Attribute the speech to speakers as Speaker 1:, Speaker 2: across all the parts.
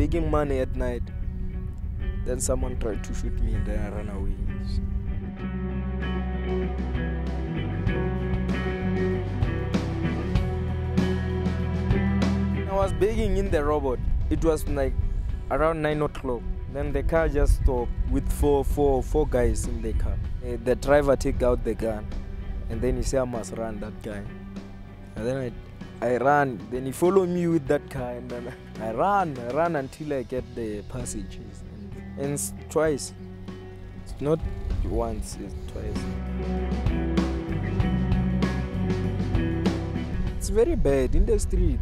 Speaker 1: begging money at night. Then someone tried to shoot me and then I ran away. I was begging in the robot. It was like around 9 o'clock. Then the car just stopped with four guys in the car. The driver took out the gun and then he said I must run that guy. And then I ran. Then he followed me with that car and then I ran until I get the passage. And it's twice. It's not once, it's twice. It's very bad in the street.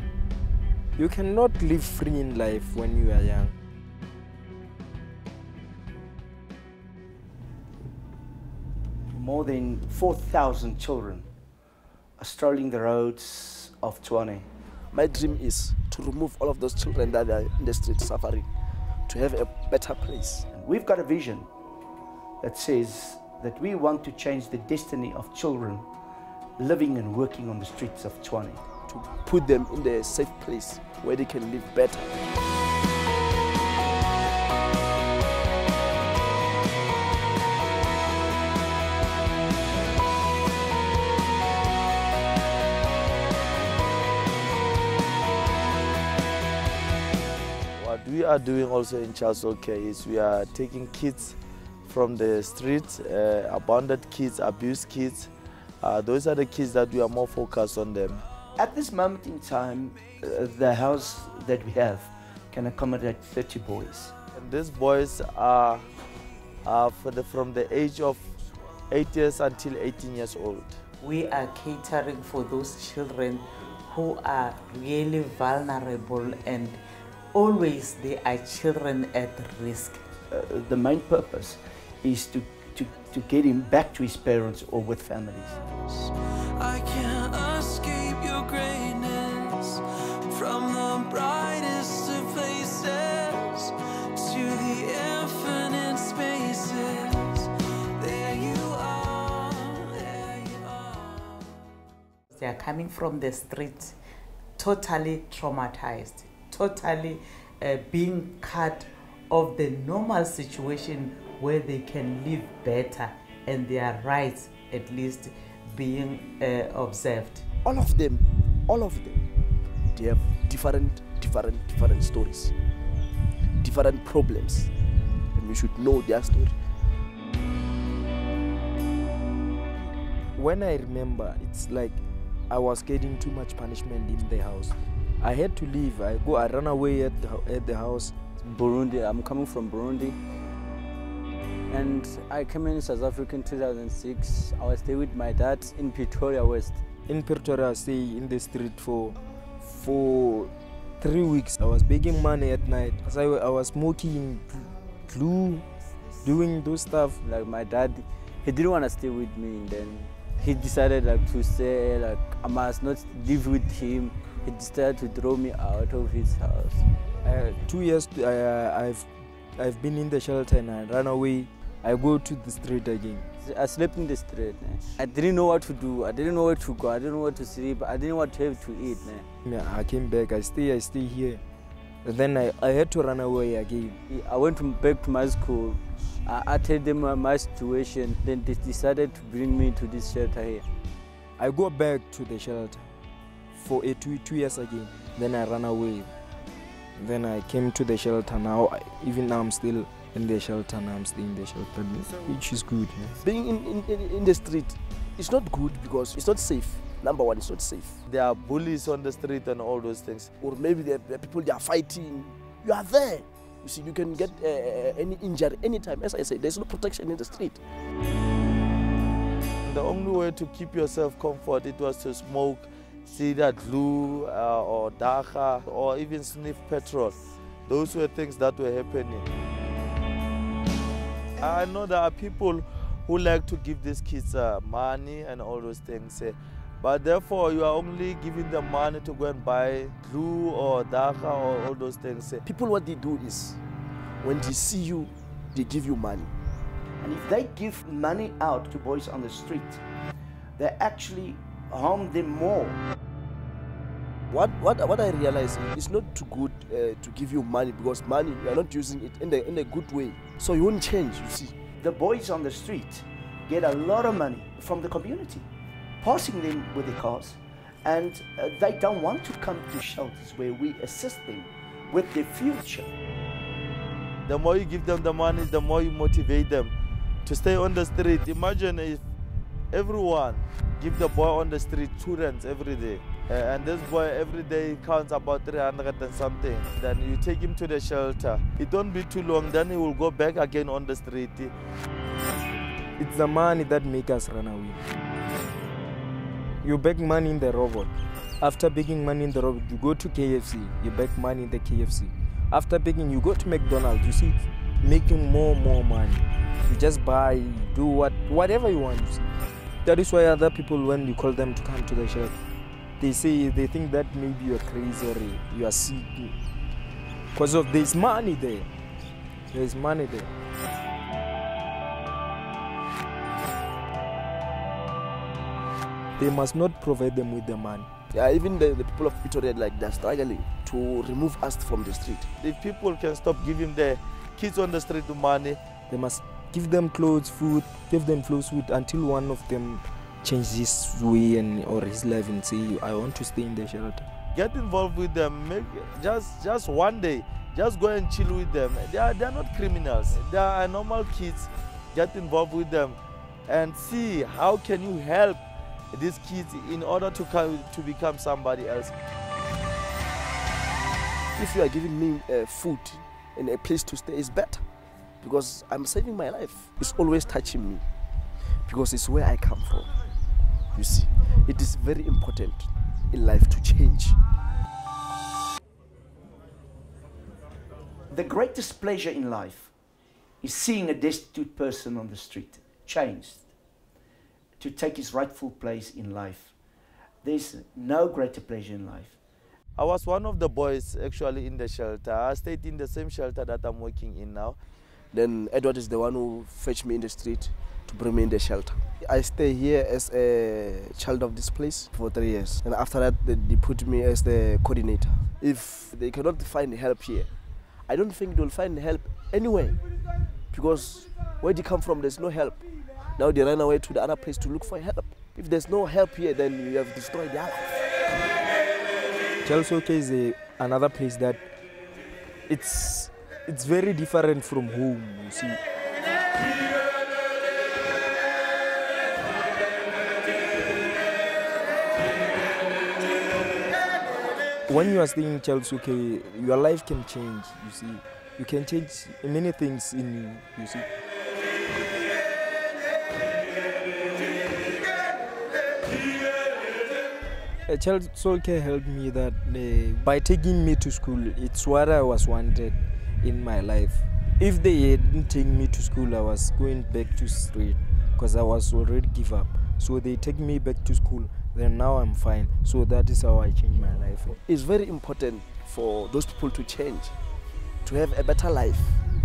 Speaker 1: You cannot live free in life when you are young.
Speaker 2: More than 4,000 children are strolling the roads of Tshwane.
Speaker 3: My dream is to remove all of those children that are in the street suffering, to have a better place.
Speaker 2: We've got a vision that says that we want to change the destiny of children living and working on the streets of Tshwane.
Speaker 3: To put them in a safe place where they can live better.
Speaker 4: What we are doing also in child care is we are taking kids from the streets, abandoned kids, abused kids. Those are the kids that we are more focused on them.
Speaker 2: At this moment in time, the house that we have can accommodate 30 boys.
Speaker 4: And these boys are from the age of 8 years until 18 years old.
Speaker 5: We are catering for those children who are really vulnerable, and always they are children at risk.
Speaker 2: The main purpose is to get him back to his parents or with families.
Speaker 6: I can't escape your greatness, from the brightest of places to the infinite spaces. There you are, there you are.
Speaker 5: They are coming from the street totally traumatized, totally being cut off the normal situation where they can live better and their rights at least being observed.
Speaker 3: All of them, they have different stories, different problems, and we should know their story.
Speaker 1: When I remember, it's like I was getting too much punishment in the house. I had to leave. I ran away at the house.
Speaker 7: Burundi. I'm coming from Burundi. And I came in South Africa in 2006. I was there with my dad in Pretoria West.
Speaker 1: In Pretoria, I stay in the street for 3 weeks. I was begging money at night. I was smoking glue, doing those stuff.
Speaker 7: Like my dad, he didn't want to stay with me. Then he decided to say I must not live with him. He decided to throw me out of his house.
Speaker 1: 2 years I've been in the shelter and I ran away. I go to the street again.
Speaker 7: I slept in the street. I didn't know what to do. I didn't know where to go. I didn't know what to sleep. I didn't know what to have to eat.
Speaker 1: I came back. I stay here. And then I had to run away again.
Speaker 7: I went back to my school. I told them my situation. Then they decided to bring me to this shelter here.
Speaker 1: I go back to the shelter for 2 years again. Then I ran away. Then I came to the shelter now. Even now I'm still in the shelter and I'm staying in the shelter, which is good. Yeah.
Speaker 3: Being in the street, it's not good because it's not safe. Number one, it's not safe.
Speaker 4: There are bullies on the street and all those things.
Speaker 3: Or maybe there are people they are fighting. You are there. You see, you can get any injury anytime. As I say, there's no protection in the street.
Speaker 4: The only way to keep yourself comfort, it was to smoke, see that glue or dacha or even sniff petrol. Those were things that were happening. I know there are people who like to give these kids money and all those things. But therefore, you are only giving them money to go and buy glue or dacha or all those things.
Speaker 3: People, what they do is, when they see you, they give you money.
Speaker 2: And if they give money out to boys on the street, they actually harm them more.
Speaker 3: What I realize is it's not too good to give you money, because money, you are not using it in a good way. So you won't change, you see.
Speaker 2: The boys on the street get a lot of money from the community, passing them with their cars, and they don't want to come to shelters where we assist them with their future.
Speaker 4: The more you give them the money, the more you motivate them to stay on the street. Imagine if everyone give the boy on the street 2 rands every day. And this boy every day counts about 300 and something. Then you take him to the shelter. It don't be too long, then he will go back again on the street.
Speaker 1: It's the money that makes us run away. You beg money in the robot. After begging money in the robot, you go to KFC, you beg money in the KFC. After begging, you go to McDonald's, you see, making more money. You just buy, you do whatever you want, you see. That is why other people, when you call them to come to the shelter, they think that maybe you're crazy or you are sick. Because of there's money there. There's money there. They must not provide them with the money.
Speaker 3: Yeah, even the people of Pretoria, like, they're struggling to remove us from the street.
Speaker 4: If people can stop giving the kids on the street the money,
Speaker 1: they must give them clothes, food, give them clothes, food, until one of them change his way or his life and say, I want to stay in the shelter.
Speaker 4: Get involved with them. Make just one day, just go and chill with them. They are not criminals. They are normal kids. Get involved with them and see how can you help these kids in order to become somebody else.
Speaker 3: If you are giving me food and a place to stay, it's better, because I'm saving my life. It's always touching me because it's where I come from. You see, it is very important in life to change.
Speaker 2: The greatest pleasure in life is seeing a destitute person on the street changed to take his rightful place in life. There's no greater pleasure in life.
Speaker 4: I was one of the boys actually in the shelter. I stayed in the same shelter that I'm working in now.
Speaker 3: Then Edward is the one who fetched me in the street to bring me in the shelter. I stay here as a child of this place for 3 years. And after that, they put me as the coordinator. If they cannot find help here, I don't think they'll find help anywhere, because where they come from, there's no help. Now they run away to the other place to look for help. If there's no help here, then you have destroyed their life.
Speaker 1: Salvokop is another place that it's very different from home, you see. When you are staying in Salvokop, your life can change, you see. You can change many things in you see. Salvokop helped me that by taking me to school, it's what I was wanted in my life. If they didn't take me to school, I was going back to street because I was already give up. So they take me back to school, then now I'm fine. So that is how I changed my life.
Speaker 3: It's very important for those people to change, to have a better life,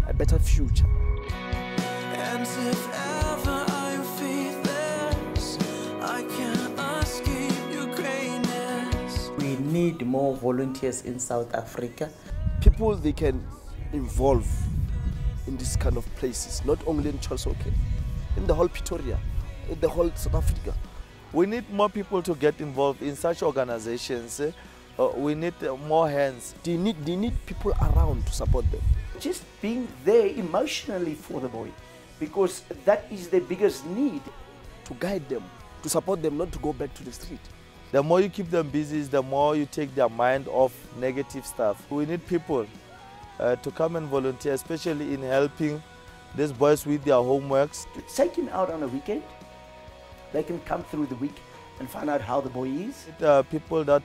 Speaker 3: a better future.
Speaker 6: And if ever I'm faithless, I can't escape your greatness.
Speaker 5: We need more volunteers in South Africa.
Speaker 3: People, they can involve in this kind of places, not only in Salvokop, in the whole Pretoria, in the whole South Africa.
Speaker 4: We need more people to get involved in such organizations. We need more hands.
Speaker 3: They need people around to support them.
Speaker 2: Just being there emotionally for the boy, because that is the biggest need.
Speaker 3: To guide them, to support them, not to go back to the street.
Speaker 4: The more you keep them busy, the more you take their mind off negative stuff. We need people to come and volunteer, especially in helping these boys with their homeworks.
Speaker 2: Take him out on a weekend. They can come through the week and find out how the boy is.
Speaker 4: People that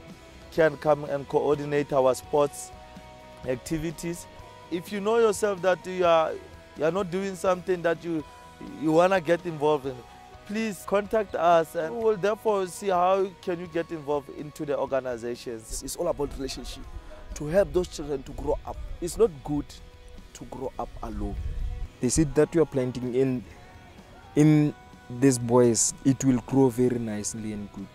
Speaker 4: can come and coordinate our sports activities. If you know yourself that you are not doing something that you want to get involved in, please contact us, and we will therefore see how can you get involved into the organizations.
Speaker 3: It's all about relationship, to help those children to grow up. It's not good to grow up alone.
Speaker 1: The seed that you are planting in these boys, it will grow very nicely and good.